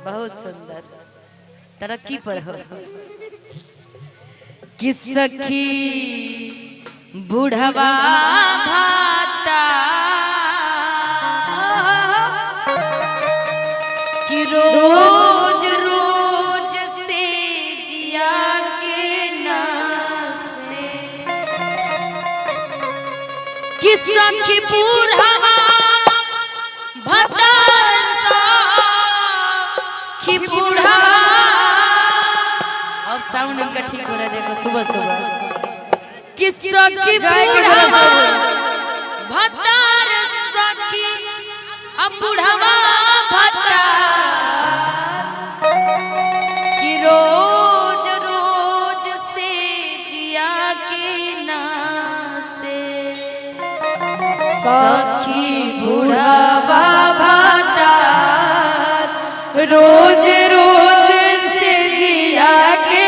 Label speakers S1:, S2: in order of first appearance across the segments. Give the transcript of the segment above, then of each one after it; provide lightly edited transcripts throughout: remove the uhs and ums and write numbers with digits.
S1: बहुत सुंदर तरक्की पर हो कि सखी बुढ़वा भाता कि रोज रोज से जिया के नसे कि सखी बुढ़वा भाता कि बुढ़वा अब साउंड इनका ठीक हो रहा है देखो सुबह सुबह कि सखी बुढ़वा भतार सखी अब बुढ़वा भतार कि रोज रोज से जिया के नासे सखी बुढ़वा भतार रोज रोज से जिया के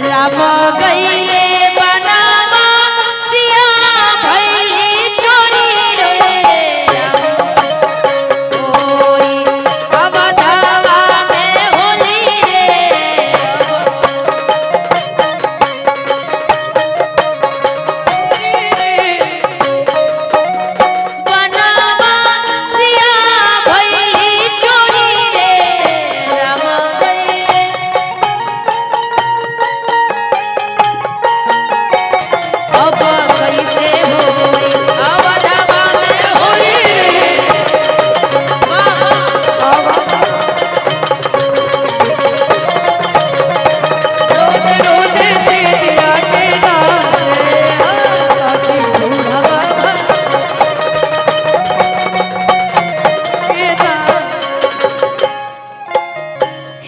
S1: राम गईले बनावा सिया भैली चोरी रे कोई अवधवा में होली रे बनावा सिया भैली चोरी रे राम गईले अब कैसे होई अवधवा में होई रोज रोज से जिया के नाचे सखी बुढ़वा के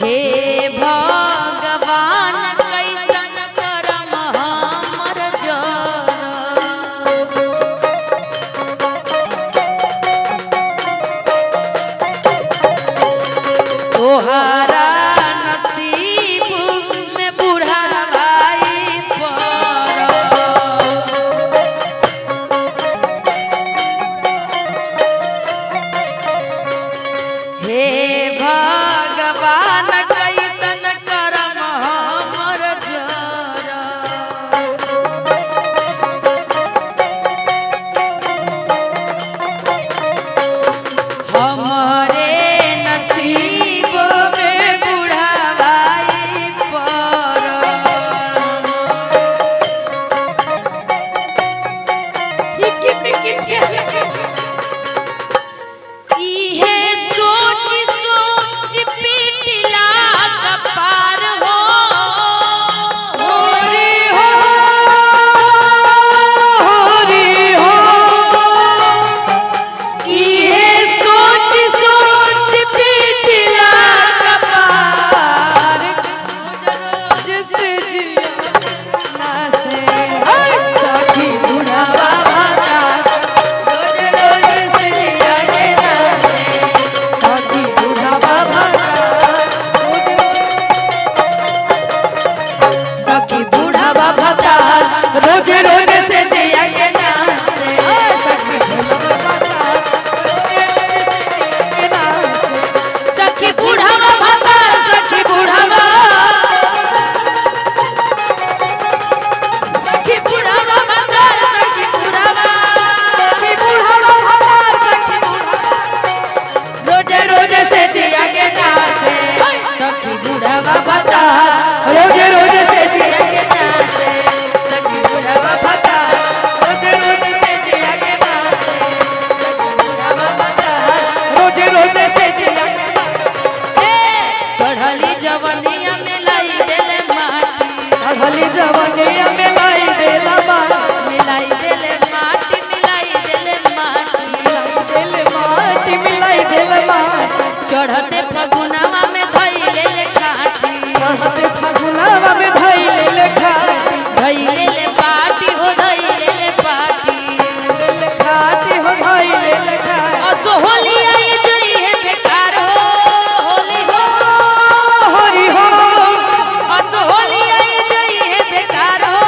S1: हे भगवान कैसन करम हमर जरा तोहरा नसीब में बुढ़ाई पर हे भगवान कैसन करम हमर जरा हमारे नसीब में बुढ़ाई पर इहे सोच सोच पीटला कपार हो होरी हो होरी हो इहे सोच सोच पीटला कपार जैसे जिया नासे सखी बुढ़वा भाता रोज रोज से जिया के नासे सखी बुढ़वा भाता सखी बुढ़वा भाता रोज रोज से जिया के नासे सखी बुढ़वा भाता सखी बुढ़वा भाता सखी बुढ़वा सखी बुढ़वा भाता सखी बुढ़वा सखी बुढ़वा भाता सखी बुढ़वा रोज रोज से जिया के नासे सखी बुढ़वा भाता रोज रोज से जिया के नासे सखी बुढ़वा भाता रोज रोज से जिया के नासे सखी बुढ़वा भाता रोज रोज से जिया के चढ़ली जवनिया में लाई देले माटी
S2: चढ़ली जवनिया में लाई देला माटी
S1: मिलाई देले माटी मिलाई देले माटी
S2: देले माटी मिलाई देले माटी
S1: चढ़ते फगुनवा में धई लेले काठी
S2: चढ़ते फगुनवा में धई लेले खाटी
S1: धई लेले पाटी हो धई लेले पाटी
S2: लेले खाटी हो धई लेले खाटी
S1: असो होली आई जई है बेकार हो होली हो
S2: हरि हो
S1: असो होली आई जई है बेकार हो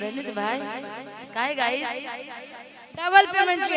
S1: रणित भाई काय गाइस
S2: डबल पेमेंट